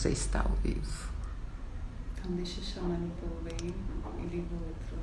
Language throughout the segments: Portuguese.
Você está ao vivo. Então deixa eu chamar no povo aí e ligo o outro.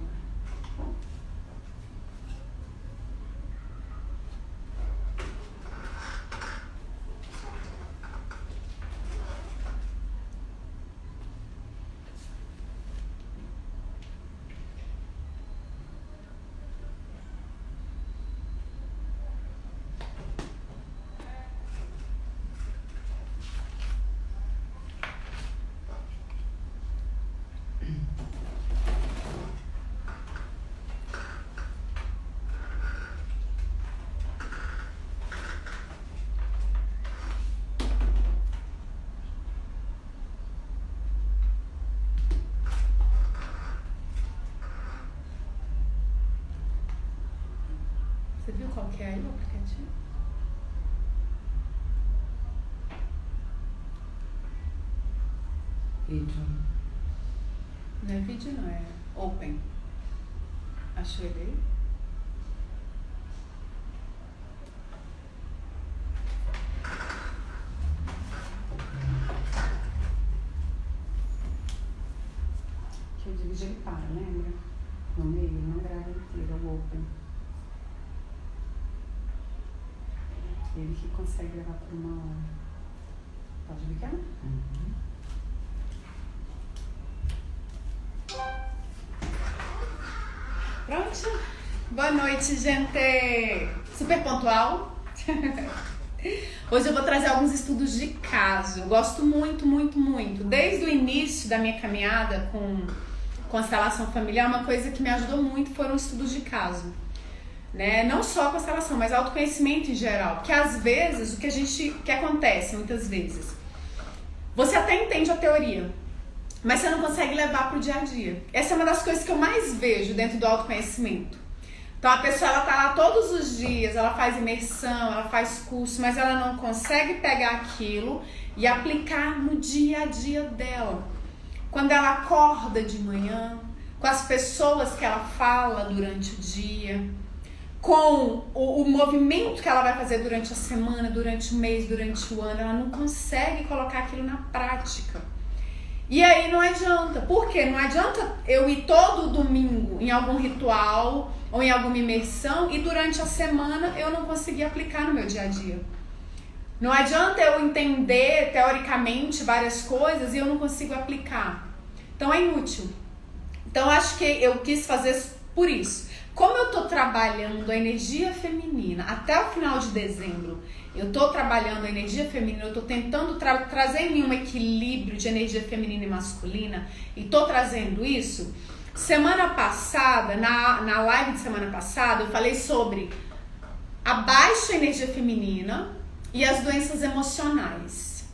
Você viu qual que é aí o aplicativo? Vídeo. Não é vídeo, não, é Open. Achou ele aí? Que eu divido ele para, lembra? No meio, não grava inteiro, o Open. Ele que consegue gravar por 1 hora. Pode ligar? Pronto? Boa noite, gente! Super pontual. Hoje eu vou trazer alguns estudos de caso. Eu gosto muito, muito, muito. Desde o início da minha caminhada com constelação familiar, uma coisa que me ajudou muito foram estudos de caso. Né? Não só constelação, mas autoconhecimento em geral. Porque às vezes, o que acontece muitas vezes, você até entende a teoria, mas você não consegue levar para o dia a dia. Essa é uma das coisas que eu mais vejo dentro do autoconhecimento. Então a pessoa, ela tá lá todos os dias, ela faz imersão, ela faz curso, mas ela não consegue pegar aquilo e aplicar no dia a dia dela. Quando ela acorda de manhã, com as pessoas que ela fala durante o dia, com o movimento que ela vai fazer durante a semana, durante o mês, durante o ano, ela não consegue colocar aquilo na prática. E aí não adianta. Por quê? Não adianta eu ir todo domingo em algum ritual ou em alguma imersão e durante a semana eu não conseguir aplicar no meu dia a dia. Não adianta eu entender teoricamente várias coisas e eu não consigo aplicar. Então é inútil. Então acho que eu quis fazer por isso. Como eu tô trabalhando a energia feminina até o final de dezembro, eu tô trabalhando a energia feminina, eu tô tentando trazer em mim um equilíbrio de energia feminina e masculina, e tô trazendo isso. Semana passada, na live de semana passada, eu falei sobre a baixa energia feminina e as doenças emocionais.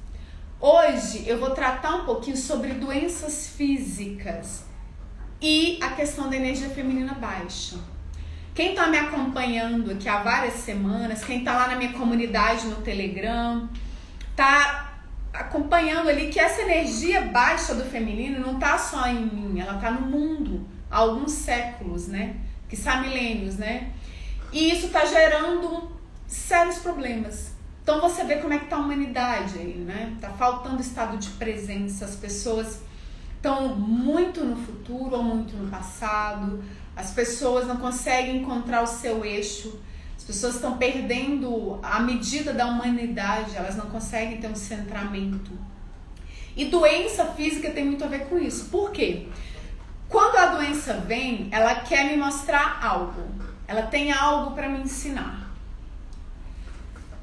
Hoje eu vou tratar um pouquinho sobre doenças físicas e a questão da energia feminina baixa. Quem tá me acompanhando aqui há várias semanas, quem tá lá na minha comunidade no Telegram, tá acompanhando ali que essa energia baixa do feminino não tá só em mim, ela tá no mundo há alguns séculos, né? Quiçá milênios, né? E isso tá gerando sérios problemas. Então você vê como é que tá a humanidade aí, né? Tá faltando estado de presença, as pessoas estão muito no futuro ou muito no passado, as pessoas não conseguem encontrar o seu eixo, as pessoas estão perdendo a medida da humanidade, elas não conseguem ter um centramento. E doença física tem muito a ver com isso. Por quê? Quando a doença vem, ela quer me mostrar algo, ela tem algo para me ensinar.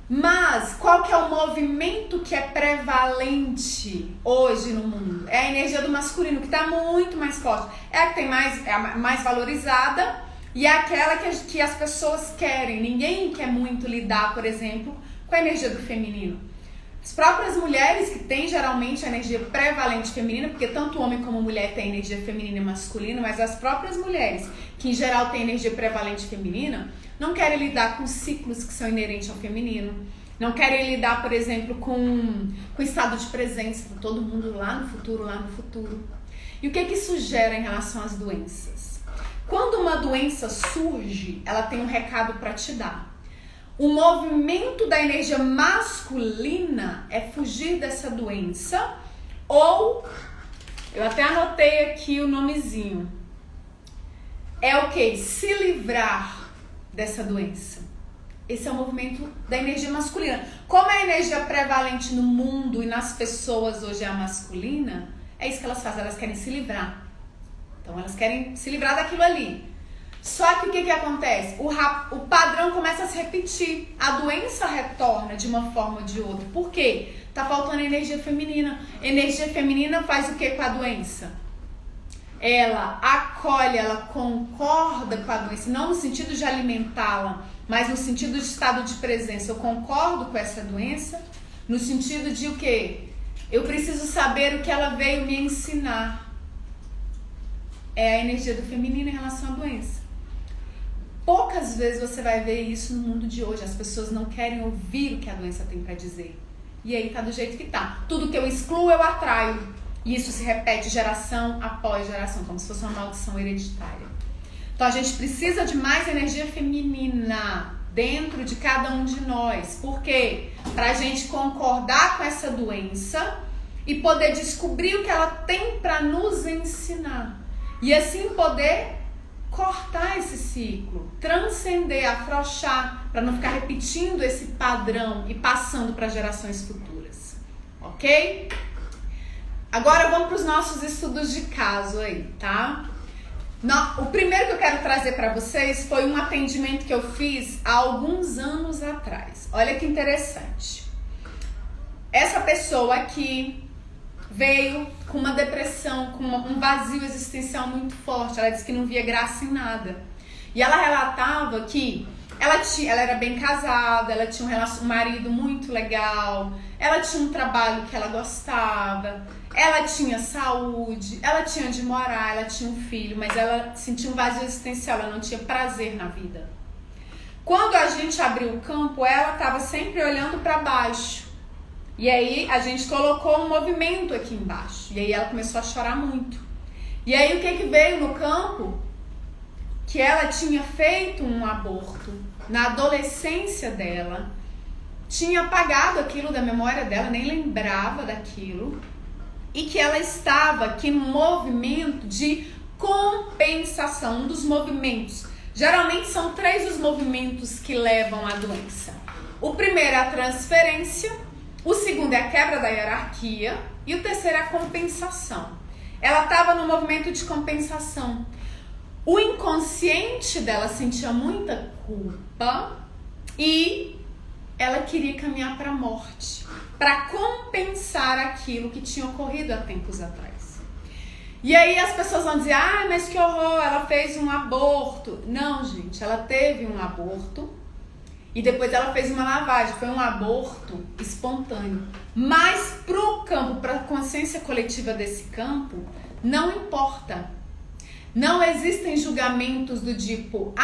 Mas qual que é o movimento que é prevalente hoje no mundo? É a energia do masculino, que está muito mais forte. É a que tem é a mais valorizada e é aquela que as pessoas querem. Ninguém quer muito lidar, por exemplo, com a energia do feminino. As próprias mulheres que têm geralmente a energia prevalente feminina, porque tanto homem como mulher tem energia feminina e masculina, mas as próprias mulheres que em geral têm energia prevalente feminina, não querem lidar com ciclos que são inerentes ao feminino. Não querem lidar, por exemplo, com o estado de presença de todo mundo lá no futuro. E o que isso gera em relação às doenças? Quando uma doença surge, ela tem um recado para te dar. O movimento da energia masculina é fugir dessa doença Ou, eu até anotei aqui o nomezinho, é o que? Se livrar dessa doença. Esse é o movimento da energia masculina. Como a energia prevalente no mundo e nas pessoas hoje é a masculina, é isso que elas fazem, elas querem se livrar. Então elas querem se livrar daquilo ali. Só que o que acontece? O padrão começa a se repetir. A doença retorna de uma forma ou de outra. Por quê? Tá faltando energia feminina. Energia feminina faz o que com a doença? Ela acolhe, ela concorda com a doença. Não no sentido de alimentá-la, mas no sentido de estado de presença. Eu concordo com essa doença. No sentido de o quê? Eu preciso saber o que ela veio me ensinar. É a energia do feminino em relação à doença. Poucas vezes você vai ver isso no mundo de hoje. As pessoas não querem ouvir o que a doença tem para dizer. E aí tá do jeito que tá. Tudo que eu excluo, eu atraio. E isso se repete geração após geração, como se fosse uma maldição hereditária. Então a gente precisa de mais energia feminina dentro de cada um de nós. Por quê? Pra gente concordar com essa doença e poder descobrir o que ela tem para nos ensinar. E assim poder cortar esse ciclo, transcender, afrouxar, para não ficar repetindo esse padrão e passando para gerações futuras, ok? Agora vamos para os nossos estudos de caso aí, tá? O primeiro que eu quero trazer para vocês foi um atendimento que eu fiz há alguns anos atrás. Olha que interessante. Essa pessoa aqui veio com uma depressão, com um vazio existencial muito forte. Ela disse que não via graça em nada. E ela relatava que ela era bem casada, ela tinha um marido muito legal, ela tinha um trabalho que ela gostava, ela tinha saúde, ela tinha onde morar, ela tinha um filho, mas ela sentia um vazio existencial, ela não tinha prazer na vida. Quando a gente abriu o campo, ela estava sempre olhando para baixo. E aí a gente colocou um movimento aqui embaixo. E aí ela começou a chorar muito. E aí o que veio no campo? Que ela tinha feito um aborto na adolescência dela, tinha apagado aquilo da memória dela, nem lembrava daquilo, e que ela estava aqui num movimento de compensação, um dos movimentos. Geralmente são 3 os movimentos que levam à doença. O primeiro é a transferência, o segundo é a quebra da hierarquia e o terceiro é a compensação. Ela estava no movimento de compensação. O inconsciente dela sentia muita culpa e ela queria caminhar para a morte, para compensar aquilo que tinha ocorrido há tempos atrás. E aí as pessoas vão dizer, mas que horror, ela fez um aborto. Não, gente, ela teve um aborto e depois ela fez uma lavagem, foi um aborto espontâneo. Mas pro campo, para a consciência coletiva desse campo, não importa. Não existem julgamentos do tipo,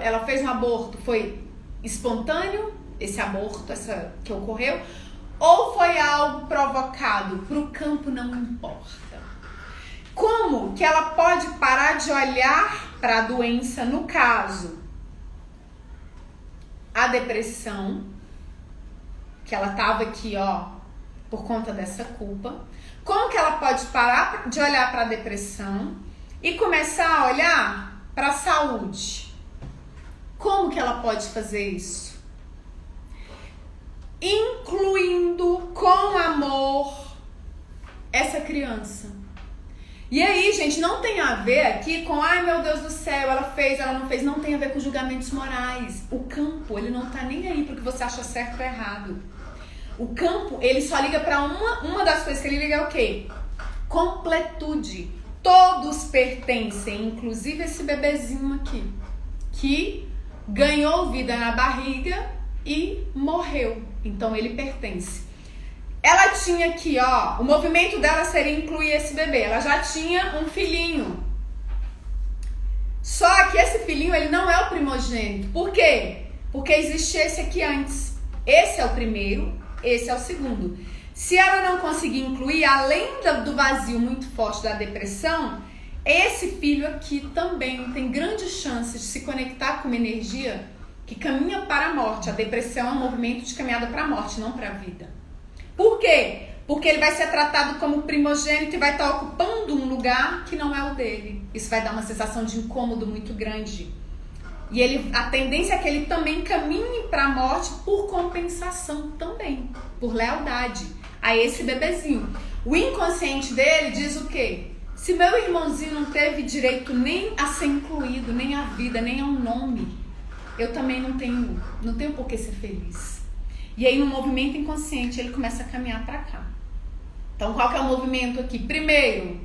ela fez um aborto, foi espontâneo, esse aborto, que ocorreu, ou foi algo provocado. Pro campo não importa. Como que ela pode parar de olhar para a doença, no caso, a depressão, que ela estava aqui, por conta dessa culpa. Como que ela pode parar de olhar para a depressão e começar a olhar para a saúde? Como que ela pode fazer isso? Incluindo com amor essa criança. E aí, gente, não tem a ver aqui com, meu Deus do céu, ela fez, ela não fez. Não tem a ver com julgamentos morais. O campo, ele não tá nem aí porque você acha certo ou errado. O campo, ele só liga para uma das coisas que ele liga é o quê? Completude. Todos pertencem, inclusive esse bebezinho aqui, que ganhou vida na barriga e morreu. Então ele pertence. Ela tinha aqui, o movimento dela seria incluir esse bebê. Ela já tinha um filhinho. Só que esse filhinho, ele não é o primogênito. Por quê? Porque existe esse aqui antes. Esse é o primeiro, esse é o segundo. Se ela não conseguir incluir, além do vazio muito forte da depressão, esse filho aqui também tem grandes chances de se conectar com uma energia que caminha para a morte. A depressão é um movimento de caminhada para a morte, não para a vida. Por quê? Porque ele vai ser tratado como primogênito e vai estar ocupando um lugar que não é o dele. Isso vai dar uma sensação de incômodo muito grande. E a tendência é que ele também caminhe para a morte por compensação também, por lealdade a esse bebezinho. O inconsciente dele diz o quê? Se meu irmãozinho não teve direito nem a ser incluído, nem a vida, nem a um nome, eu também não tenho por que ser feliz. E aí no movimento inconsciente ele começa a caminhar para cá. Então qual que é o movimento aqui? Primeiro,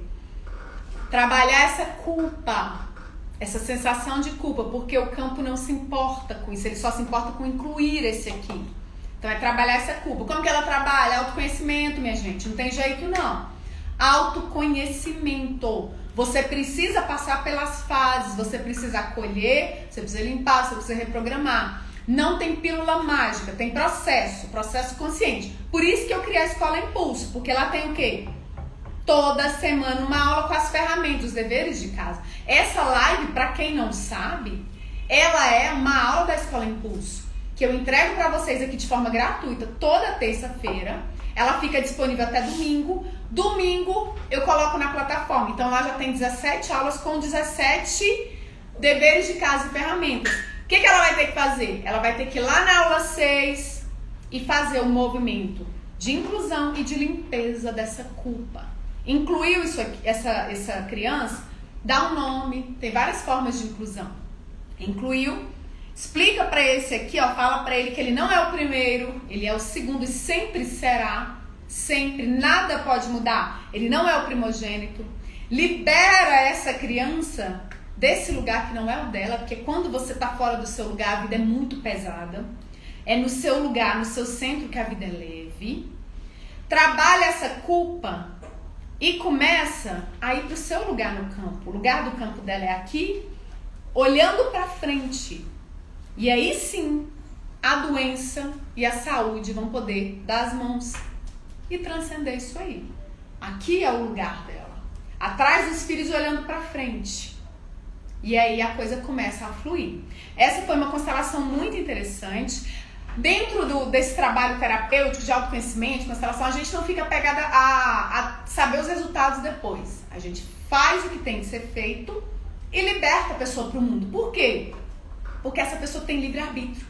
trabalhar essa culpa, essa sensação de culpa, porque o campo não se importa com isso, ele só se importa com incluir esse aqui. Então é trabalhar essa culpa. Como que ela trabalha? Autoconhecimento, minha gente, não tem jeito não. Autoconhecimento. Você precisa passar pelas fases, você precisa acolher, você precisa limpar, você precisa reprogramar. Não tem pílula mágica, tem processo consciente. Por isso que eu criei a Escola Impulso, porque lá tem o quê? Toda semana uma aula com as ferramentas, os deveres de casa. Essa live, para quem não sabe, ela é uma aula da Escola Impulso, que eu entrego para vocês aqui de forma gratuita toda terça-feira. Ela fica disponível até domingo. Domingo eu coloco na plataforma. Então lá já tem 17 aulas com 17 deveres de casa e ferramentas. O que ela vai ter que fazer? Ela vai ter que ir lá na aula 6 e fazer um movimento de inclusão e de limpeza dessa culpa. Incluiu isso aqui, essa criança, dá um nome, tem várias formas de inclusão. Incluiu, explica para esse aqui, ó, fala para ele que ele não é o primeiro, ele é o segundo e sempre será, sempre, nada pode mudar. Ele não é o primogênito. Libera essa criança desse lugar que não é o dela, porque quando você tá fora do seu lugar, a vida é muito pesada. É no seu lugar, no seu centro que a vida é leve. Trabalha essa culpa e começa a ir pro seu lugar no campo. O lugar do campo dela é aqui, olhando para frente. E aí sim, a doença e a saúde vão poder dar as mãos e transcender isso aí. Aqui é o lugar dela. Atrás dos filhos olhando para frente. E aí a coisa começa a fluir. Essa foi uma constelação muito interessante. Dentro desse trabalho terapêutico de autoconhecimento, constelação, a gente não fica pegada a saber os resultados depois. A gente faz o que tem que ser feito e liberta a pessoa para o mundo. Por quê? Porque essa pessoa tem livre-arbítrio.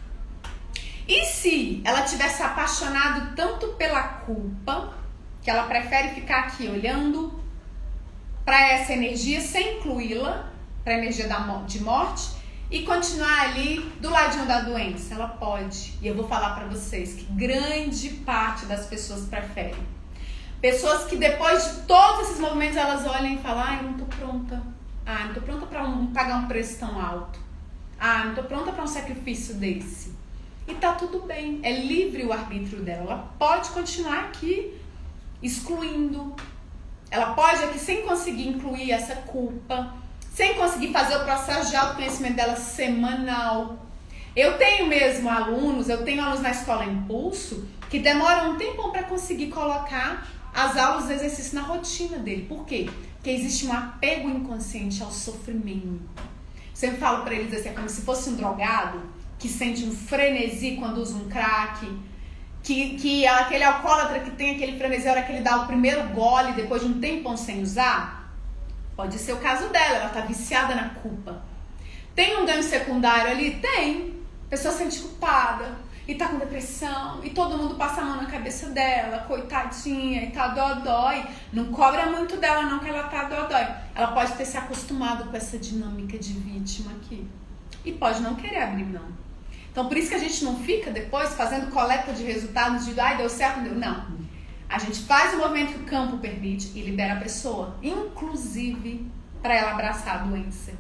E se ela tiver se apaixonado tanto pela culpa, que ela prefere ficar aqui olhando para essa energia sem incluí-la, para a energia de morte, e continuar ali do ladinho da doença, ela pode. E eu vou falar para vocês que grande parte das pessoas preferem. Pessoas que depois de todos esses movimentos, elas olham e falam: eu não tô pronta. Não tô pronta para pagar um preço tão alto. Não tô pronta para um sacrifício desse. E tá tudo bem, é livre o arbítrio dela. Ela pode continuar aqui excluindo. Ela pode aqui sem conseguir incluir essa culpa, sem conseguir fazer o processo de autoconhecimento dela semanal. Eu tenho alunos na Escola Impulso que demoram um tempão para conseguir colocar as aulas de exercício na rotina dele. Por quê? Porque existe um apego inconsciente ao sofrimento. Sempre falo para eles assim, é como se fosse um drogado que sente um frenesi quando usa um crack, que aquele alcoólatra que tem aquele frenesi, a hora que ele dá o primeiro gole depois de um tempão sem usar. Pode ser o caso dela, ela tá viciada na culpa. Tem um ganho secundário ali? Tem. A pessoa se sente culpada e tá com depressão e todo mundo passa a mão na cabeça dela, coitadinha, e tá dodói. Não cobra muito dela não, que ela tá dodói. Ela pode ter se acostumado com essa dinâmica de vítima aqui e pode não querer abrir mão. Então por isso que a gente não fica depois fazendo coleta de resultados de deu certo, deu. Não. A gente faz o movimento que o campo permite e libera a pessoa, inclusive para ela abraçar a doença,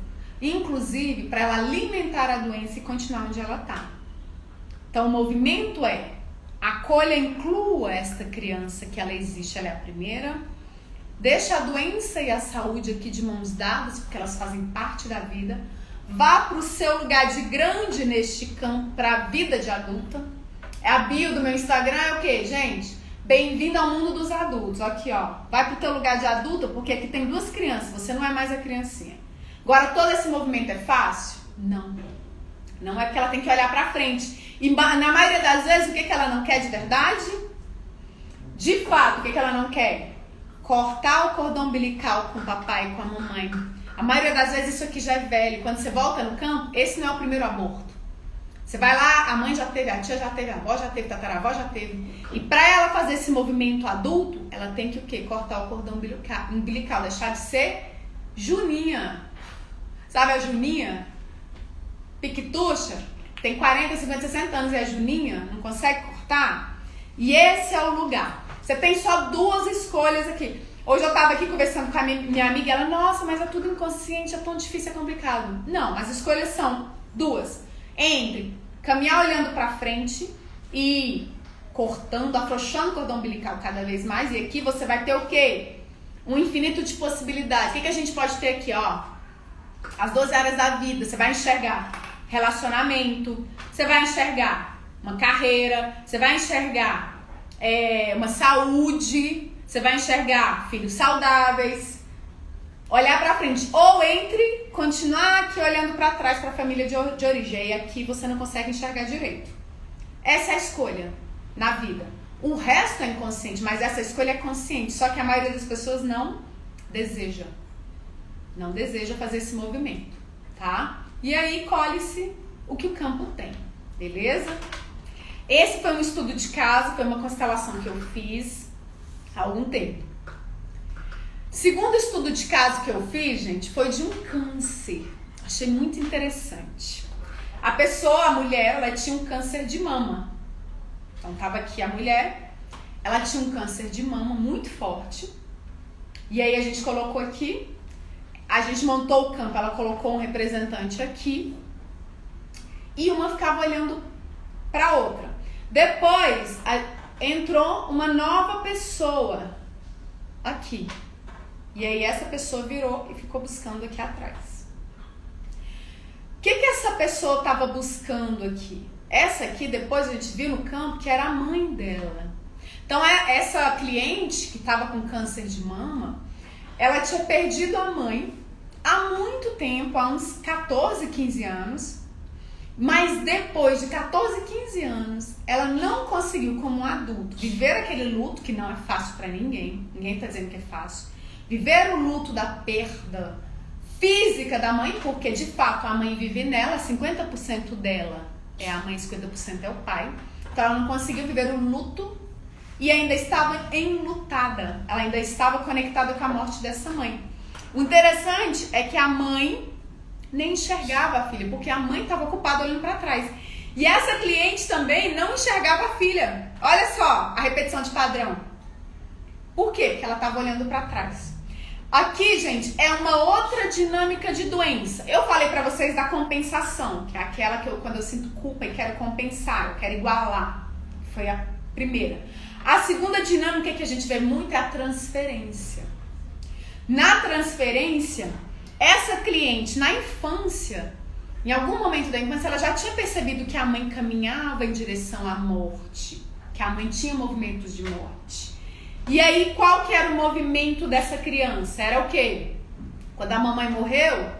inclusive para ela alimentar a doença e continuar onde ela está. Então o movimento é: acolha, inclua esta criança, que ela existe, ela é a primeira, deixa a doença e a saúde aqui de mãos dadas, porque elas fazem parte da vida, vá para o seu lugar de grande neste campo, para a vida de adulta. A bio do meu Instagram é o quê, gente? Bem-vindo ao mundo dos adultos. Aqui, ó. Vai pro teu lugar de adulta, porque aqui tem 2 crianças. Você não é mais a criancinha. Agora, todo esse movimento é fácil? Não. Não é porque ela tem que olhar pra frente. E na maioria das vezes, o que ela não quer de verdade? De fato, o que ela não quer? Cortar o cordão umbilical com o papai e com a mamãe. A maioria das vezes isso aqui já é velho. Quando você volta no campo, esse não é o primeiro aborto. Você vai lá, a mãe já teve, a tia já teve, a avó já teve, a tataravó já teve. E pra ela fazer esse movimento adulto, ela tem que o quê? Cortar o cordão umbilical, deixar de ser Juninha. Sabe a Juninha? Piquituxa? Tem 40, 50, 60 anos e é Juninha, não consegue cortar? E esse é o lugar. Você tem só duas escolhas aqui. Hoje eu tava aqui conversando com a minha amiga e ela, nossa, mas é tudo inconsciente, é tão difícil, é complicado. Não, as escolhas são duas. Entre caminhar olhando pra frente e cortando, afrouxando o cordão umbilical cada vez mais. E aqui você vai ter o quê? Um infinito de possibilidades. O que a gente pode ter aqui, ó? As 12 áreas da vida. Você vai enxergar relacionamento, você vai enxergar uma carreira, você vai enxergar uma saúde, você vai enxergar filhos saudáveis, olhar pra frente. Ou entre continuar aqui olhando pra trás pra família de origem. E aqui você não consegue enxergar direito. Essa é a escolha na vida. O resto é inconsciente, mas essa escolha é consciente. Só que a maioria das pessoas não deseja. Não deseja fazer esse movimento, tá? E aí colhe-se o que o campo tem, beleza? Esse foi um estudo de caso, foi uma constelação que eu fiz há algum tempo. Segundo estudo de caso que eu fiz, gente, foi de um câncer. Achei muito interessante. A pessoa, a mulher, ela tinha um câncer de mama. Então tava aqui a mulher, ela tinha um câncer de mama muito forte. E aí a gente colocou aqui, a gente montou o campo, ela colocou um representante aqui e uma ficava olhando para outra. Depois entrou uma nova pessoa aqui. E aí essa pessoa virou e ficou buscando aqui atrás. O que essa pessoa estava buscando aqui? Essa aqui, depois a gente viu no campo que era a mãe dela. Então essa cliente que estava com câncer de mama, ela tinha perdido a mãe há muito tempo, há uns 14, 15 anos. Mas depois de 14, 15 anos, ela não conseguiu, como um adulto, viver aquele luto, que não é fácil para ninguém. Ninguém está dizendo que é fácil. Viver o luto da perda física da mãe, porque de fato a mãe vive nela, 50% dela é a mãe, 50% é o pai. Então ela não conseguiu viver o luto e ainda estava enlutada. Ela ainda estava conectada com a morte dessa mãe. O interessante é que a mãe nem enxergava a filha, porque a mãe estava ocupada olhando para trás. E essa cliente também não enxergava a filha. Olha só a repetição de padrão. Por quê? Porque ela estava olhando para trás. Aqui, gente, é uma outra dinâmica de doença. Eu falei para vocês da compensação, que é aquela que quando eu sinto culpa e quero compensar, eu quero igualar. Foi a primeira. A segunda dinâmica que a gente vê muito é a transferência. Na transferência, essa cliente, na infância, em algum momento da infância, ela já tinha percebido que a mãe caminhava em direção à morte, que a mãe tinha movimentos de morte. E aí, qual que era o movimento dessa criança? Era o quê? Quando a mamãe morreu,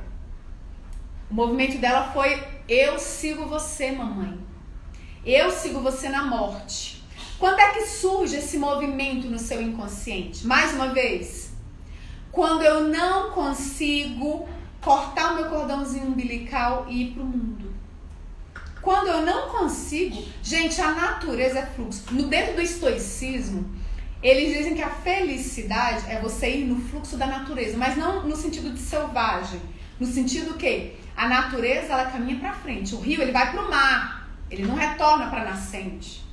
o movimento dela foi: eu sigo você, mamãe. Eu sigo você na morte. Quando é que surge esse movimento no seu inconsciente? Mais uma vez, quando eu não consigo cortar o meu cordãozinho umbilical e ir pro mundo. Quando eu não consigo, gente, a natureza é fluxo. Dentro do estoicismo, eles dizem que a felicidade é você ir no fluxo da natureza, mas não no sentido de selvagem, no sentido que a natureza ela caminha para frente. O rio ele vai para o mar, ele não retorna para a nascente.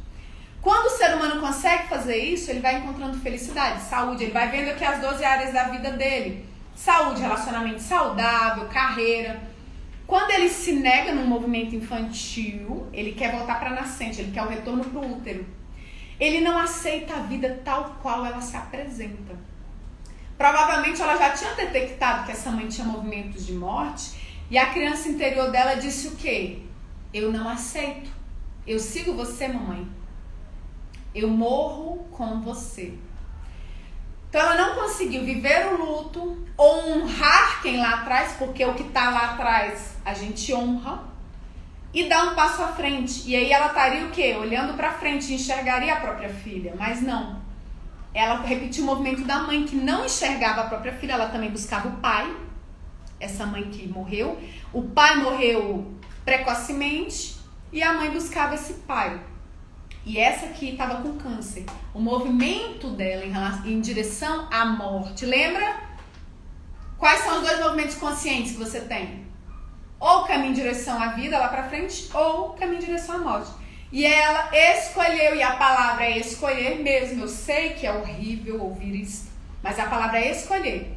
Quando o ser humano consegue fazer isso, ele vai encontrando felicidade, saúde, ele vai vendo aqui as 12 áreas da vida dele. Saúde, relacionamento saudável, carreira. Quando ele se nega num movimento infantil, ele quer voltar para a nascente, ele quer o retorno para o útero. Ele não aceita a vida tal qual ela se apresenta. Provavelmente ela já tinha detectado que essa mãe tinha movimentos de morte e a criança interior dela disse o quê? Eu não aceito. Eu sigo você, mamãe. Eu morro com você. Então ela não conseguiu viver o luto, honrar quem lá atrás, porque o que está lá atrás a gente honra, e dar um passo à frente. E aí ela estaria o quê? Olhando para frente, enxergaria a própria filha, mas não. ela repetiu o movimento da mãe, que não enxergava a própria filha, ela também buscava o pai, essa mãe que morreu. O pai morreu precocemente e a mãe buscava esse pai. E essa aqui estava com câncer. O movimento dela em direção à morte. Lembra? Quais são os dois movimentos conscientes que você tem? Ou caminho em direção à vida, lá pra frente, ou caminho em direção à morte. E ela escolheu, e a palavra é escolher mesmo. Eu sei que é horrível ouvir isso, mas a palavra é escolher.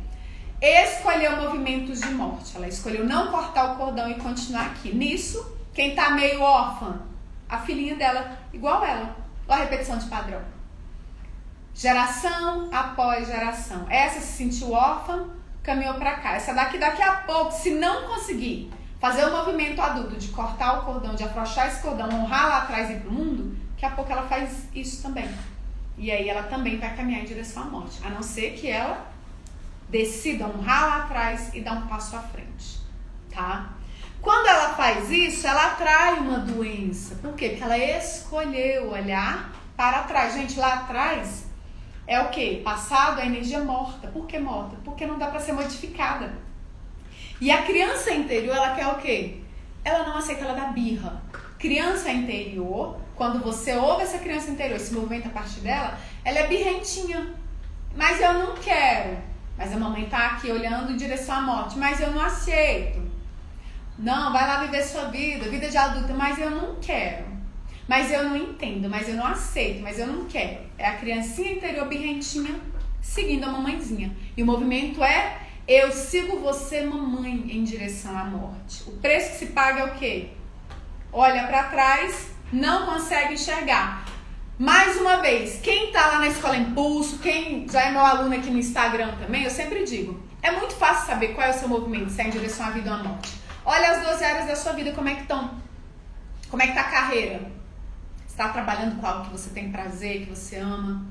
Escolheu movimentos de morte. Ela escolheu não cortar o cordão e continuar aqui. Nisso, quem tá meio órfã? A filhinha dela, igual ela. Olha a repetição de padrão. Geração após geração. Essa se sentiu órfã, caminhou pra cá. Essa daqui a pouco, se não conseguir fazer o movimento adulto de cortar o cordão, de afrouxar esse cordão, honrar lá atrás e ir pro mundo, daqui a pouco ela faz isso também. E aí ela também vai caminhar em direção à morte. A não ser que ela decida honrar lá atrás e dar um passo à frente, tá? Quando ela faz isso, ela atrai uma doença. Por quê? Porque ela escolheu olhar para trás. Gente, lá atrás é o quê? Passado, a energia morta. Por que morta? Porque não dá para ser modificada. E a criança interior, ela quer o quê? Ela não aceita, ela dá birra. Criança interior, quando você ouve essa criança interior, se movimenta a partir dela, ela é birrentinha. Mas eu não quero. Mas a mamãe tá aqui olhando em direção à morte. Mas eu não aceito. Não, vai lá viver sua vida de adulta, mas eu não quero. Mas eu não entendo, mas eu não aceito, mas eu não quero. É a criancinha interior birrentinha seguindo a mamãezinha. E o movimento é: eu sigo você, mamãe, em direção à morte. O preço que se paga é o quê? Olha pra trás, não consegue enxergar. Mais uma vez, quem tá lá na Escola Impulso, quem já é meu aluno aqui no Instagram também, eu sempre digo, é muito fácil saber qual é o seu movimento, se é em direção à vida ou à morte. Olha as 12 áreas da sua vida, como é que estão? Como é que tá a carreira? Você tá trabalhando com algo que você tem prazer, que você ama?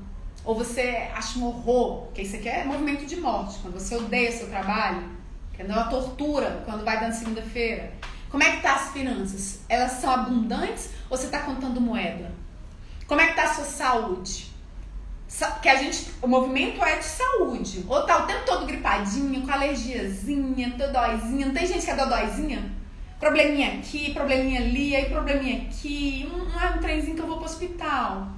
Ou você acha um horror? Porque isso aqui é movimento de morte. Quando você odeia seu trabalho, que é uma tortura, quando vai dando segunda-feira. Como é que tá as finanças? Elas são abundantes ou você tá contando moeda? Como é que tá a sua saúde? Que o movimento é de saúde. Ou tá o tempo todo gripadinha, com alergiazinha, dodóizinha. Não tem gente que é dodóizinha? Probleminha aqui, probleminha ali, aí probleminha aqui. Um trenzinho que eu vou pro hospital.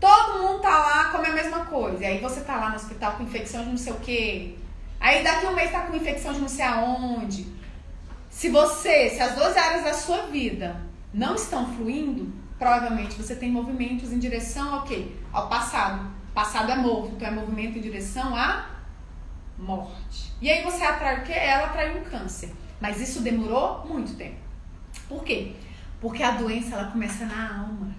Todo mundo tá lá, come a mesma coisa. E aí você tá lá no hospital com infecção de não sei o quê. Aí daqui um mês tá com infecção de não sei aonde. Se as 12 áreas da sua vida não estão fluindo, provavelmente você tem movimentos em direção ao quê? Ao passado. Passado é morto, então é movimento em direção à morte. E aí você atrai o quê? Ela atrai um câncer. Mas isso demorou muito tempo. Por quê? Porque a doença ela começa na alma.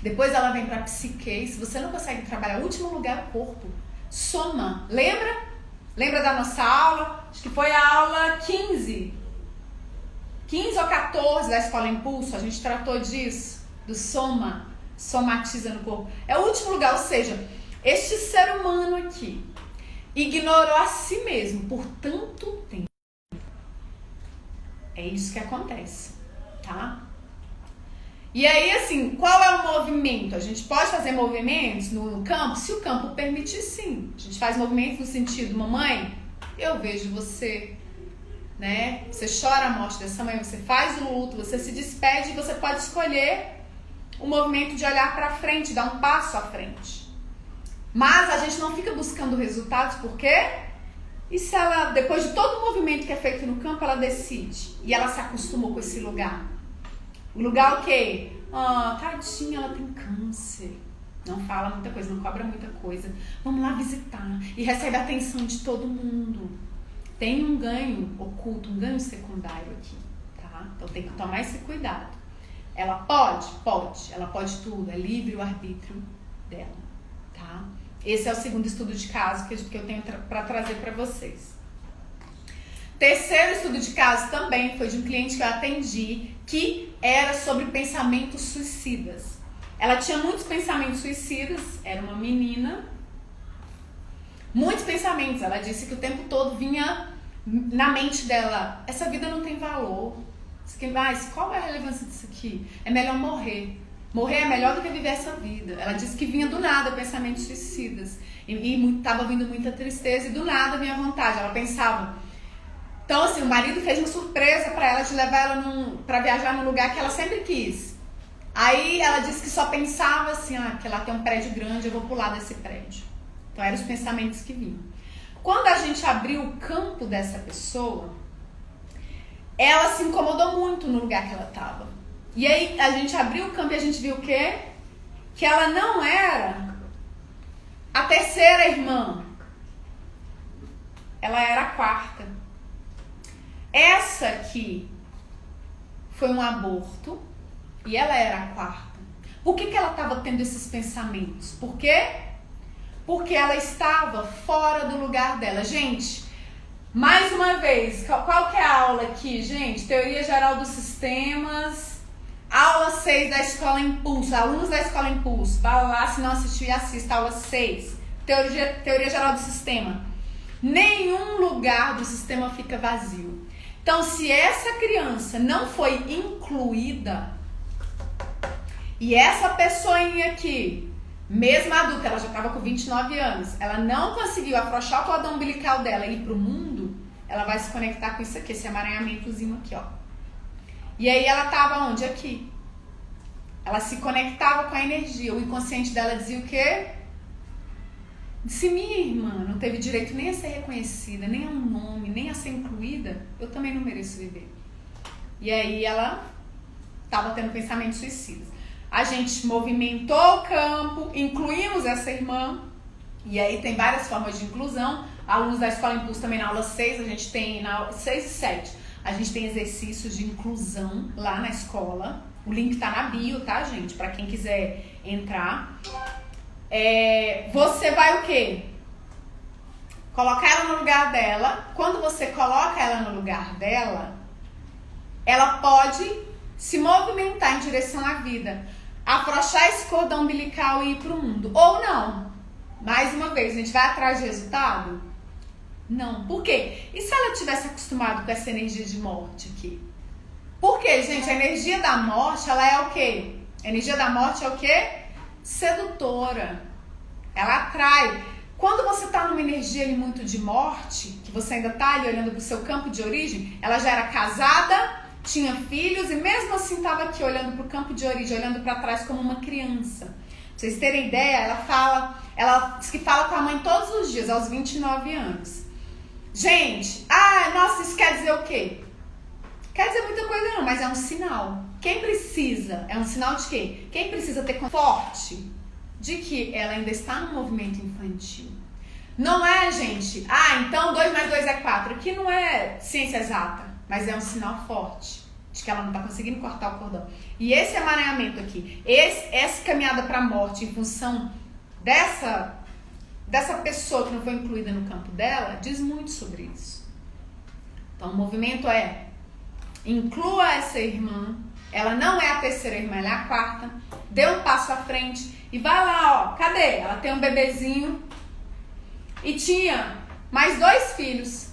Depois ela vem pra psique. E se você não consegue trabalhar, o último lugar é o corpo. Soma. Lembra? Lembra da nossa aula? Acho que foi a aula 15. 15 ou 14 da Escola Impulso. A gente tratou disso. Do soma. Somatiza no corpo. É o último lugar, ou seja, este ser humano aqui ignorou a si mesmo por tanto tempo. É isso que acontece, tá? E aí, assim, qual é o movimento? A gente pode fazer movimentos no campo? Se o campo permitir, sim. A gente faz movimentos no sentido, mamãe, eu vejo você, né? Você chora a morte dessa mãe, você faz o luto, você se despede e você pode escolher o movimento de olhar para frente, dar um passo à frente. Mas a gente não fica buscando resultados, por quê? E se ela, depois de todo o movimento que é feito no campo, ela decide e ela se acostumou com esse lugar? O lugar o quê? Tadinha, ela tem câncer. Não fala muita coisa, não cobra muita coisa. Vamos lá visitar. E recebe a atenção de todo mundo. Tem um ganho oculto, um ganho secundário aqui, tá? Então tem que tomar esse cuidado. Ela pode? Pode. Ela pode tudo. É livre o arbítrio dela, tá? Esse é o segundo estudo de caso que eu tenho para trazer para vocês. Terceiro estudo de caso também foi de um cliente que eu atendi, que era sobre pensamentos suicidas. Ela tinha muitos pensamentos suicidas, era uma menina. Muitos pensamentos. Ela disse que o tempo todo vinha na mente dela: essa vida não tem valor. Qual é a relevância disso aqui? É melhor morrer. Morrer é melhor do que viver essa vida. Ela disse que vinha do nada pensamentos suicidas. E estava vindo muita tristeza e do nada vinha vontade. Ela pensava. Então, assim, o marido fez uma surpresa para ela de levar ela para viajar num lugar que ela sempre quis. Aí ela disse que só pensava assim, que lá tem um prédio grande, eu vou pular desse prédio. Então eram os pensamentos que vinham. Quando a gente abriu o campo dessa pessoa, ela se incomodou muito no lugar que ela estava. E aí a gente abriu o campo e a gente viu o quê? Que ela não era a terceira irmã. Ela era a quarta. Essa aqui foi um aborto e ela era a quarta. Por que ela estava tendo esses pensamentos? Por quê? Porque ela estava fora do lugar dela. Gente, mais uma vez, qual que é a aula aqui, gente? Teoria Geral dos Sistemas, aula 6 da Escola Impulso, alunos da Escola Impulso. Vai lá, se não assistiu e assista a aula 6. Teoria Geral do Sistema. Nenhum lugar do sistema fica vazio. Então, se essa criança não foi incluída, e essa pessoinha aqui, mesmo adulta, ela já estava com 29 anos, ela não conseguiu afrouxar o cordão umbilical dela e ir pro mundo, ela vai se conectar com isso aqui, esse amaranhamentozinho aqui, ó. E aí ela estava onde? Aqui. Ela se conectava com a energia. O inconsciente dela dizia o quê? Se minha irmã não teve direito nem a ser reconhecida, nem a um nome, nem a ser incluída, eu também não mereço viver. E aí ela estava tendo pensamentos suicidas. A gente movimentou o campo, incluímos essa irmã, e aí tem várias formas de inclusão. Alunos da Escola Impulso também na aula 6, a gente tem na aula 6 e 7, a gente tem exercícios de inclusão lá na escola. O link tá na bio, tá, gente? Para quem quiser entrar. Você vai o quê? Colocar ela no lugar dela. Quando você coloca ela no lugar dela, ela pode se movimentar em direção à vida, afrouxar esse cordão umbilical e ir pro mundo. Ou não. Mais uma vez, a gente vai atrás de resultado? Não. Por quê? E se ela tivesse acostumado com essa energia de morte aqui? Por quê, gente? A energia da morte, ela é o quê? A energia da morte é o quê? Sedutora. Ela atrai. Quando você tá numa energia ali muito de morte, que você ainda tá ali olhando pro seu campo de origem, ela já era casada, tinha filhos e mesmo assim estava aqui olhando pro campo de origem, olhando para trás como uma criança. Pra vocês terem ideia, ela diz que fala com a mãe todos os dias, aos 29 anos. Gente, nossa, isso quer dizer o quê? Quer dizer muita coisa não, mas é um sinal. Quem precisa, é um sinal de quê? Quem precisa ter forte de que ela ainda está no movimento infantil. Não é, gente, então 2 mais 2 é 4. Aqui não é ciência exata, mas é um sinal forte de que ela não está conseguindo cortar o cordão. E esse emaranhamento aqui, essa caminhada para a morte em função dessa pessoa que não foi incluída no campo dela, diz muito sobre isso. Então o movimento é: inclua essa irmã, ela não é a terceira irmã, ela é a quarta, dê um passo à frente e vai lá, ó, cadê? Ela tem um bebezinho e tinha mais 2 filhos,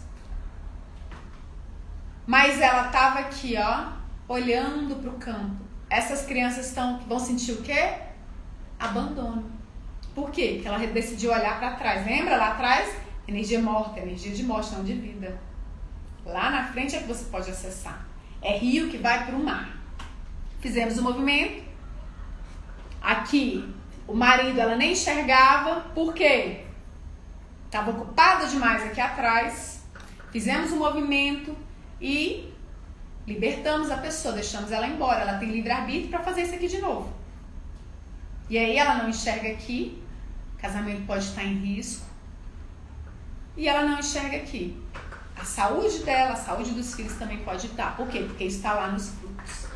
mas ela tava aqui, ó, olhando pro campo. Essas crianças vão sentir o quê? Abandono. Por quê? Porque ela decidiu olhar para trás. Lembra lá atrás? Energia morta, energia de morte, não de vida. Lá na frente é que você pode acessar. É rio que vai para o mar. Fizemos o movimento. Aqui, o marido, ela nem enxergava. Por quê? Estava ocupada demais aqui atrás. Fizemos o movimento e libertamos a pessoa, deixamos ela embora. Ela tem livre-arbítrio para fazer isso aqui de novo. E aí ela não enxerga aqui. O casamento pode estar em risco. E ela não enxerga aqui. A saúde dela, a saúde dos filhos também pode estar. Por quê? Porque está lá nos frutos.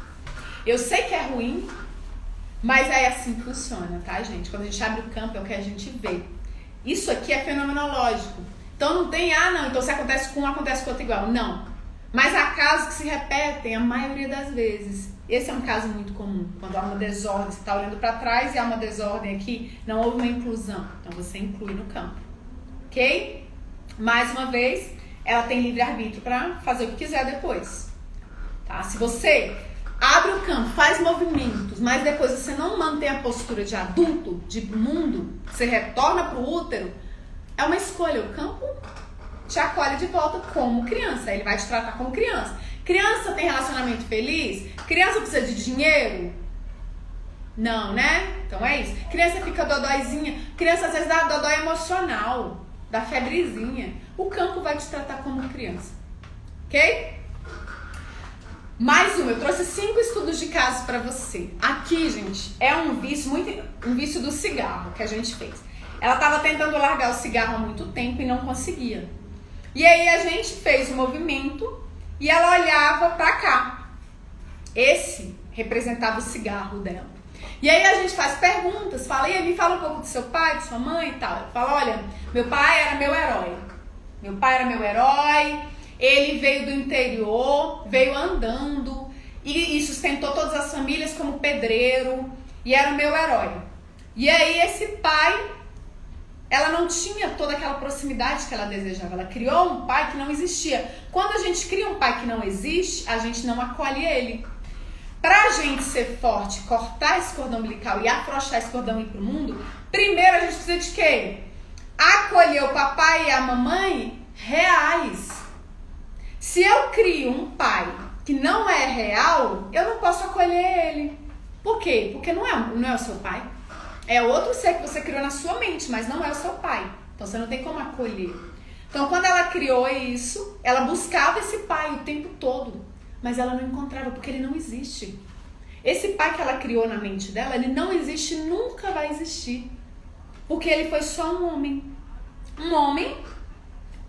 Eu sei que é ruim, mas é assim que funciona, tá, gente? Quando a gente abre o campo, é o que a gente vê. Isso aqui é fenomenológico. Então não tem, não, então se acontece com um, acontece com outro igual. Não. Mas há casos que se repetem a maioria das vezes. Esse é um caso muito comum. Quando há uma desordem, você está olhando para trás e há uma desordem aqui, não houve uma inclusão. Então você inclui no campo. Ok? Mais uma vez, ela tem livre-arbítrio para fazer o que quiser depois. Tá? Se você abre o campo, faz movimentos, mas depois você não mantém a postura de adulto, de mundo, você retorna pro útero, é uma escolha. O campo te acolhe de volta como criança, ele vai te tratar como criança. Criança tem relacionamento feliz? Criança precisa de dinheiro? Não, né? Então é isso. Criança fica dodóizinha. Criança às vezes dá dodó emocional, dá febrezinha. O campo vai te tratar como criança. Ok? Mais eu trouxe 5 estudos de caso pra você. Aqui, gente, é um vício do cigarro que a gente fez. Ela tava tentando largar o cigarro há muito tempo e não conseguia. E aí a gente fez o movimento e ela olhava pra cá. Esse representava o cigarro dela. E aí a gente faz perguntas, fala, e aí me fala um pouco do seu pai, de sua mãe e tal. Ela fala, olha, meu pai era meu herói. Meu pai era meu herói, ele veio do interior, veio andando e sustentou todas as famílias como pedreiro e era o meu herói. E aí esse pai, ela não tinha toda aquela proximidade que ela desejava. Ela criou um pai que não existia. Quando a gente cria um pai que não existe, a gente não acolhe ele. Pra gente ser forte, cortar esse cordão umbilical e afrouxar esse cordão e ir pro mundo, primeiro a gente precisa de quê? Acolher o papai e a mamãe reais. Se eu crio um pai que não é real, eu não posso acolher ele. Por quê? Porque não é o seu pai. É outro ser que você criou na sua mente, mas não é o seu pai. Então você não tem como acolher. Então quando ela criou isso, ela buscava esse pai o tempo todo. Mas ela não encontrava, porque ele não existe. Esse pai que ela criou na mente dela, ele não existe, nunca vai existir. Porque ele foi só um homem. Um homem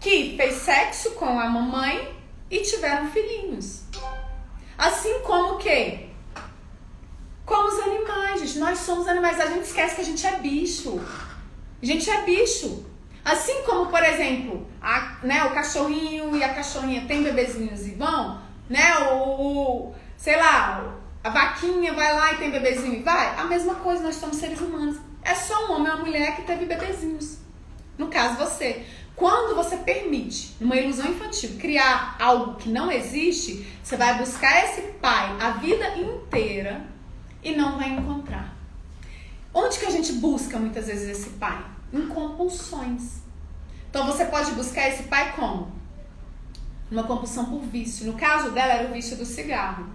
que fez sexo com a mamãe e tiveram filhinhos. Assim como o quê? Como os animais, gente. Nós somos animais. A gente esquece que a gente é bicho. A gente é bicho. Assim como, por exemplo, o cachorrinho e a cachorrinha têm bebezinhos e vão... Né, sei lá, a vaquinha vai lá e tem bebezinho e vai. A mesma coisa, nós somos seres humanos. É só um homem ou uma mulher que teve bebezinhos. No caso, você. Quando você permite, numa ilusão infantil, criar algo que não existe, você vai buscar esse pai a vida inteira e não vai encontrar. Onde que a gente busca muitas vezes esse pai? Em compulsões. Então você pode buscar esse pai como? Uma compulsão por vício. No caso dela era o vício do cigarro.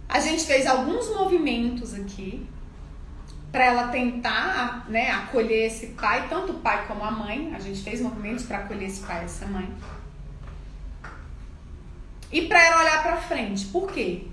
A gente fez alguns movimentos aqui para ela tentar, né, acolher esse pai, tanto o pai como a mãe. A gente fez movimentos para acolher esse pai e essa mãe. E para ela olhar para frente. Por quê?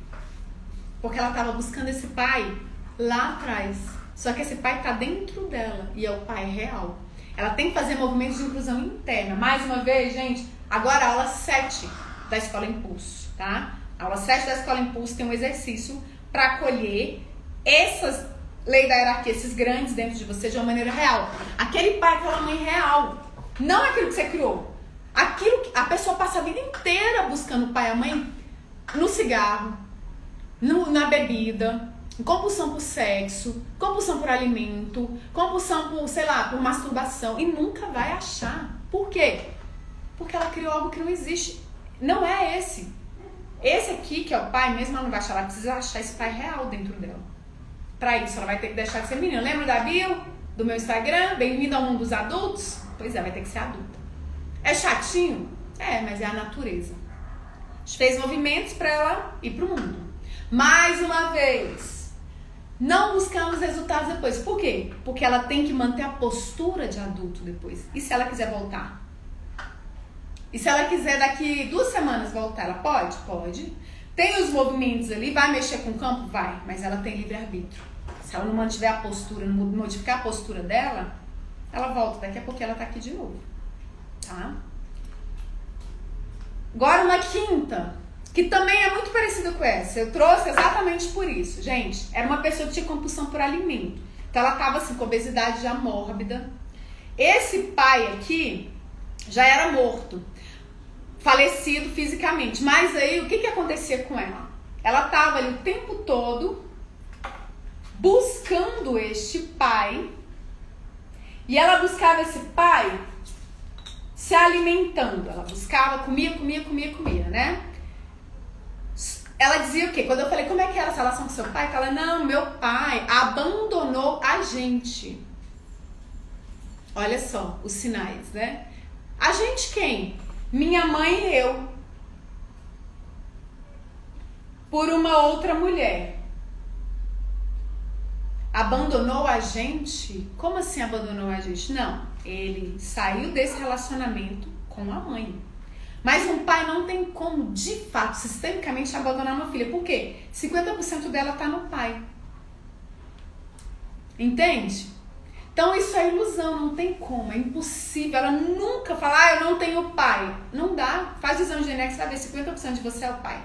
Porque ela estava buscando esse pai lá atrás. Só que esse pai está dentro dela e é o pai real. Ela tem que fazer movimentos de inclusão interna. Mais uma vez, gente, agora a aula 7 da Escola Impulso, tá? A aula 7 da Escola Impulso tem um exercício para acolher essas leis da hierarquia, esses grandes dentro de você de uma maneira real. Aquele pai, aquela mãe real. Não aquilo que você criou. Aquilo que a pessoa passa a vida inteira buscando o pai e a mãe no cigarro, na bebida, compulsão por sexo, compulsão por alimento, compulsão por, sei lá, por masturbação e nunca vai achar. Por quê? Porque ela criou algo que não existe. Não é esse. Esse aqui, que é o pai, mesmo ela não vai achar, ela precisa achar esse pai real dentro dela. Pra isso, ela vai ter que deixar de ser menina. Lembra da bio do meu Instagram? Bem-vindo ao mundo dos adultos? Pois é, vai ter que ser adulta. É chatinho? É, mas é a natureza. A gente fez movimentos pra ela ir pro mundo. Mais uma vez, não buscamos resultados depois. Por quê? Porque ela tem que manter a postura de adulto depois. E se ela quiser voltar? E se ela quiser daqui 2 semanas voltar, ela pode? Pode. Tem os movimentos ali, vai mexer com o campo? Vai. Mas ela tem livre-arbítrio. Se ela não mantiver a postura, não modificar a postura dela, ela volta. Daqui a pouco ela tá aqui de novo. Tá? Agora uma quinta, que também é muito parecida com essa. Eu trouxe exatamente por isso. Gente, era uma pessoa que tinha compulsão por alimento. Então ela tava assim, com obesidade já mórbida. Esse pai aqui já era morto, falecido fisicamente. Mas aí, o que acontecia com ela? Ela tava ali o tempo todo buscando este pai. E ela buscava esse pai se alimentando. Ela buscava, comia, né? ela dizia o quê? Quando eu falei, como é que era essa relação com seu pai? Ela, não, meu pai abandonou a gente. Olha só os sinais, né? A gente quem? Minha mãe e eu. Por uma outra mulher. Abandonou a gente? Como assim abandonou a gente? Não, ele saiu desse relacionamento com a mãe. Mas um pai não tem como, de fato, sistemicamente, abandonar uma filha. Por quê? 50% dela tá no pai. Entende? Então isso é ilusão, não tem como, é impossível. Ela nunca fala, eu não tenho pai. Não dá. Faz o exame genético, você vai ver, 50% de você é o pai.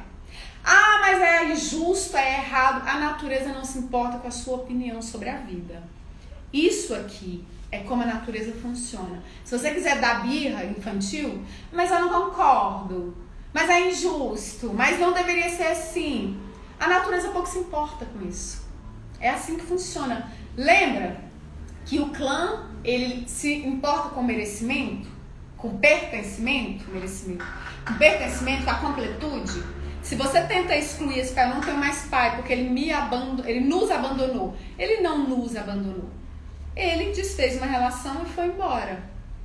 Ah, mas é injusto, é errado. A natureza não se importa com a sua opinião sobre a vida. Isso aqui é como a natureza funciona. Se você quiser dar birra infantil, mas eu não concordo, mas é injusto, mas não deveria ser assim. A natureza pouco se importa com isso. É assim que funciona. Lembra que o clã, ele se importa com merecimento, com pertencimento, com pertencimento, com a completude. Se você tenta excluir esse pai, eu não tenho mais pai, porque ele nos abandonou. Ele não nos abandonou. Ele desfez uma relação e foi embora.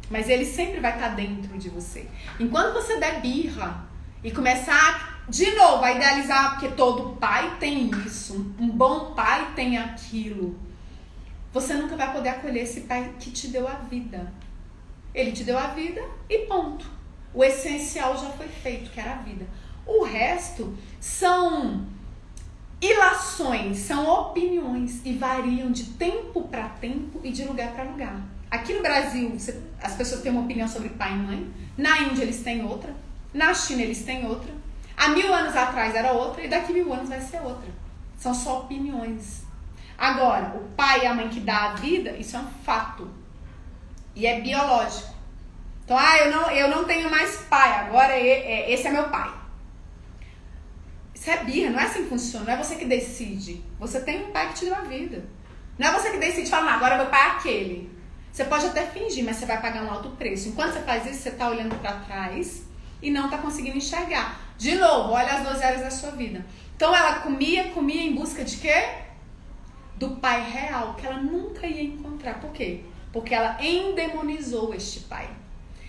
Mas ele sempre vai estar dentro de você. Enquanto você der birra e começar de novo a idealizar, porque todo pai tem isso, um bom pai tem aquilo, você nunca vai poder acolher esse pai que te deu a vida. Ele te deu a vida e ponto. O essencial já foi feito, que era a vida. O resto são ilações, são opiniões e variam de tempo para tempo e de lugar para lugar. Aqui no Brasil, as pessoas têm uma opinião sobre pai e mãe. Na Índia eles têm outra. Na China eles têm outra. Há 1000 anos atrás era outra e daqui 1000 anos vai ser outra. São só opiniões. Agora, o pai e a mãe que dá a vida, isso é um fato. E é biológico. Então, eu não tenho mais pai, agora esse é meu pai. Isso é birra, não é assim que funciona, não é você que decide. Você tem um pai que te deu a vida. Não é você que decide falar, não, agora meu pai é aquele. Você pode até fingir, mas você vai pagar um alto preço. Enquanto você faz isso, você está olhando para trás e não está conseguindo enxergar. De novo, olha as 2 áreas da sua vida. Então ela comia em busca de quê? Do pai real, que ela nunca ia encontrar. Por quê? Porque ela endemonizou este pai.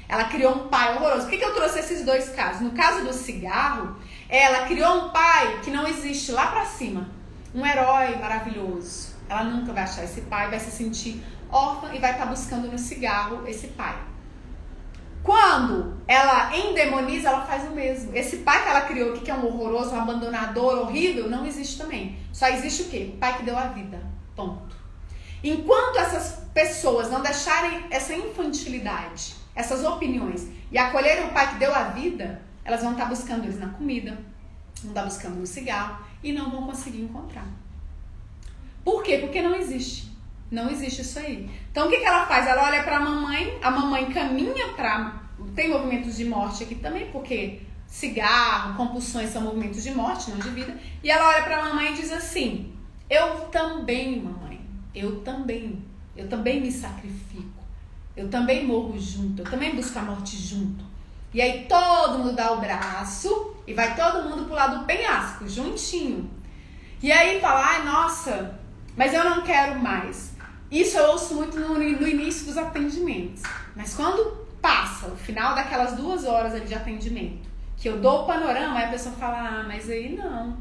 Ela criou um pai horroroso. Por que eu trouxe esses 2 casos? No caso do cigarro, ela criou um pai que não existe lá pra cima. Um herói maravilhoso. Ela nunca vai achar esse pai, vai se sentir órfã e vai estar buscando no cigarro esse pai. Quando ela endemoniza, ela faz o mesmo. Esse pai que ela criou, que é um horroroso, um abandonador horrível, não existe também. Só existe o quê? O pai que deu a vida. Ponto. Enquanto essas pessoas não deixarem essa infantilidade, essas opiniões, e acolherem o pai que deu a vida, elas vão estar buscando eles na comida, vão estar buscando no cigarro e não vão conseguir encontrar. Por quê? Porque não existe. Não existe isso aí. Então o que ela faz? Ela olha para a mamãe caminha para... Tem movimentos de morte aqui também, porque cigarro, compulsões são movimentos de morte, não de vida. E ela olha para a mamãe e diz assim, eu também, mamãe, eu também me sacrifico. Eu também morro junto, eu também busco a morte junto. E aí todo mundo dá o braço e vai todo mundo pro lado do penhasco, juntinho. E aí fala, ai, nossa, mas eu não quero mais. Isso eu ouço muito no início dos atendimentos. Mas quando passa o final daquelas 2 horas ali de atendimento, que eu dou o panorama, aí a pessoa fala, ah, mas aí não.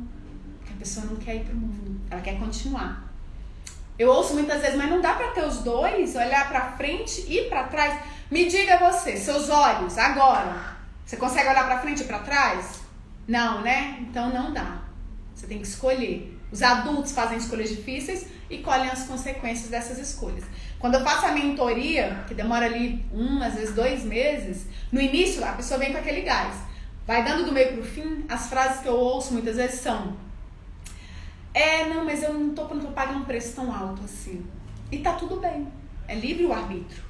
Porque a pessoa não quer ir pro mundo, ela quer continuar. Eu ouço muitas vezes, mas não dá pra ter os dois, olhar pra frente e pra trás. Me diga você, seus olhos, agora, você consegue olhar pra frente e pra trás? Não, né? Então não dá. Você tem que escolher. Os adultos fazem escolhas difíceis e colhem as consequências dessas escolhas. Quando eu faço a mentoria, que demora ali 1, às vezes 2 meses, no início a pessoa vem com aquele gás. Vai dando do meio pro fim, as frases que eu ouço muitas vezes são: não, mas eu não tô pagando um preço tão alto assim. E tá tudo bem. É livre o arbítrio.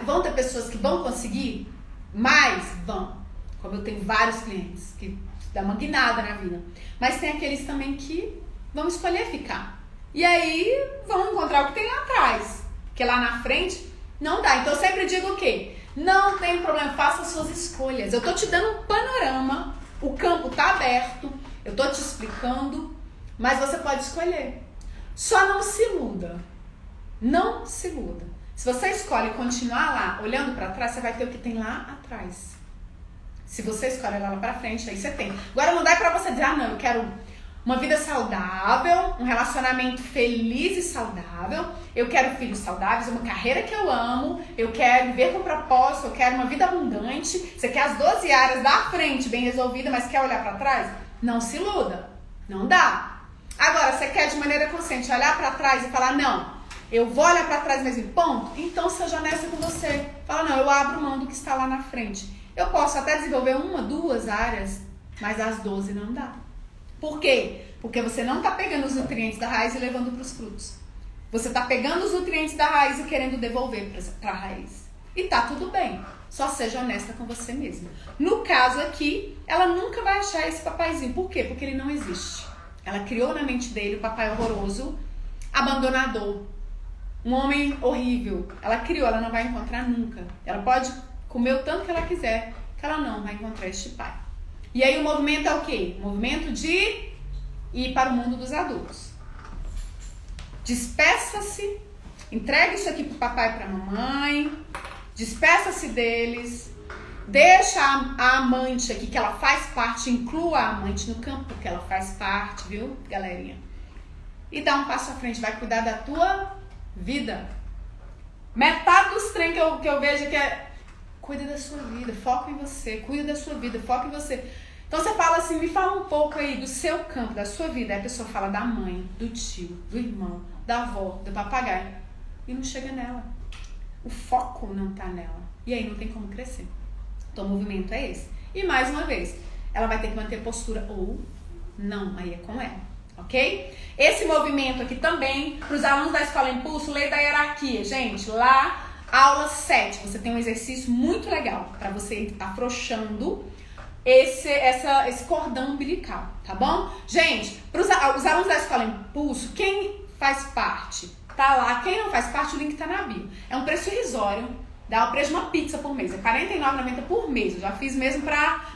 Vão ter pessoas que vão conseguir? Mas vão. Como eu tenho vários clientes que dão uma guinada na vida. Mas tem aqueles também que vão escolher ficar. E aí vão encontrar o que tem lá atrás. Porque lá na frente não dá. Então eu sempre digo o quê? Não tem problema, faça suas escolhas. Eu tô te dando um panorama. O campo tá aberto. Eu tô te explicando, mas você pode escolher. Só não se iluda. Não se iluda. Se você escolhe continuar lá, olhando pra trás, você vai ter o que tem lá atrás. Se você escolhe olhar lá pra frente, aí você tem. Agora não dá pra você dizer, não, eu quero uma vida saudável, um relacionamento feliz e saudável, eu quero filhos saudáveis, uma carreira que eu amo, eu quero viver com propósito, eu quero uma vida abundante. Você quer as 12 áreas da frente bem resolvida, mas quer olhar pra trás? Não se iluda. Não dá. Agora, você quer de maneira consciente olhar pra trás e falar, não, eu vou olhar pra trás mesmo, ponto? Então seja honesta com você. Fala, não, eu abro mão do que está lá na frente. Eu posso até desenvolver 1, 2 áreas, mas as 12 não dá. Por quê? Porque você não está pegando os nutrientes da raiz e levando para os frutos. Você está pegando os nutrientes da raiz e querendo devolver para a raiz. E tá tudo bem. Só seja honesta com você mesma. No caso aqui, ela nunca vai achar esse papaizinho. Por quê? Porque ele não existe. Ela criou na mente dele o papai horroroso, abandonador, um homem horrível. Ela criou, ela não vai encontrar nunca. Ela pode comer o tanto que ela quiser, que ela não vai encontrar este pai. E aí o movimento é o quê? O movimento de ir para o mundo dos adultos. Despeça-se, entregue isso aqui pro papai e pra mamãe, despeça-se deles, deixa a amante aqui, que ela faz parte, inclua a amante no campo, que ela faz parte, viu, galerinha? E dá um passo à frente, vai cuidar da tua vida. Metade dos trem que eu vejo que é cuida da sua vida, foca em você, cuida da sua vida, foca em você. Então você fala assim, me fala um pouco aí do seu campo, da sua vida. Aí a pessoa fala da mãe, do tio, do irmão, da avó, do papagaio. E não chega nela. O foco não tá nela. E aí não tem como crescer. Então o movimento é esse. E mais uma vez, ela vai ter que manter postura ou não, aí é com ela. Ok? Esse movimento aqui também, para os alunos da Escola Impulso, lei da hierarquia. Gente, lá, aula 7, você tem um exercício muito legal para você estar afrouxando esse cordão umbilical, tá bom? Gente, para os alunos da Escola Impulso, quem faz parte, tá lá. Quem não faz parte, o link tá na bio. É um preço irrisório, dá o preço de uma pizza por mês, é R$49,90 por mês. Eu já fiz mesmo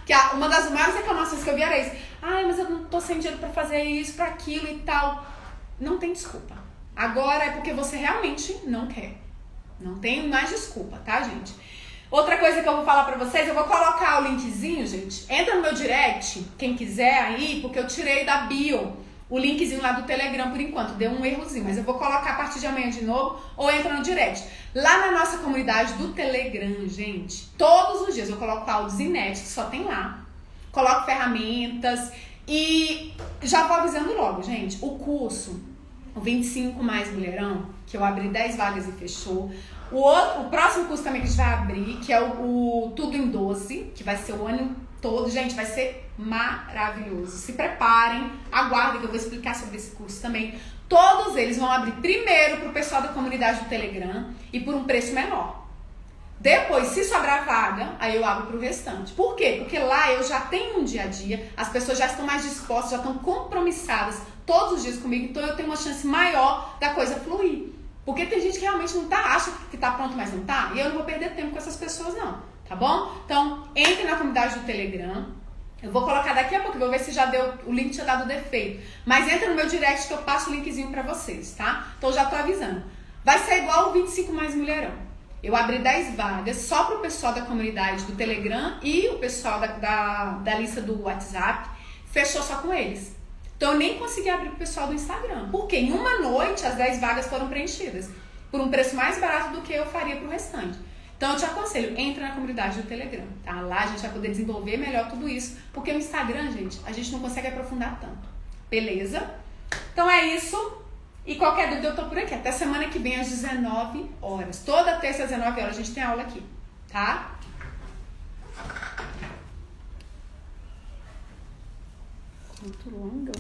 que uma das maiores reclamações que eu vi era isso. Ai, mas eu não tô sem dinheiro pra fazer isso, pra aquilo e tal. Não tem desculpa. Agora é porque você realmente não quer. Não tem mais desculpa, tá, gente? Outra coisa que eu vou falar pra vocês, eu vou colocar o linkzinho, gente. Entra no meu direct, quem quiser aí, porque eu tirei da bio o linkzinho lá do Telegram por enquanto. Deu um errozinho, mas eu vou colocar a partir de amanhã de novo, ou entra no direct. Lá na nossa comunidade do Telegram, gente, todos os dias eu coloco áudios inéditos, só tem lá. Coloco ferramentas e já vou avisando logo, gente. O curso, o 25 mais Mulherão, que eu abri 10 vagas e fechou. O próximo curso também que a gente vai abrir, que é o Tudo em 12, que vai ser o ano todo. Gente, vai ser maravilhoso. Se preparem, aguardem que eu vou explicar sobre esse curso também. Todos eles vão abrir primeiro para o pessoal da comunidade do Telegram e por um preço menor. Depois, se sobrar vaga, aí eu abro para o restante. Por quê? Porque lá eu já tenho um dia a dia, as pessoas já estão mais dispostas, já estão compromissadas todos os dias comigo, então eu tenho uma chance maior da coisa fluir. Porque tem gente que realmente não tá, acha que tá pronto, mas não tá, e eu não vou perder tempo com essas pessoas não, tá bom? Então, entre na comunidade do Telegram, eu vou colocar daqui a pouco, vou ver se já deu, o link tinha dado defeito, mas entra no meu direct que eu passo o linkzinho pra vocês, tá? Então já tô avisando. Vai ser igual o 25 mais Mulherão. Eu abri 10 vagas só pro pessoal da comunidade do Telegram e o pessoal da lista do WhatsApp, fechou só com eles. Então eu nem consegui abrir pro pessoal do Instagram. Porque em uma noite as 10 vagas foram preenchidas. Por um preço mais barato do que eu faria pro restante. Então eu te aconselho, entra na comunidade do Telegram. Tá? Lá a gente vai poder desenvolver melhor tudo isso. Porque no Instagram, gente, a gente não consegue aprofundar tanto. Beleza? Então é isso. E qualquer dúvida eu tô por aqui. Até semana que vem às 19 horas. Toda terça às 19 horas a gente tem aula aqui. Tá? Muito longa.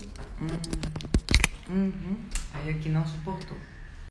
Aí aqui não suportou.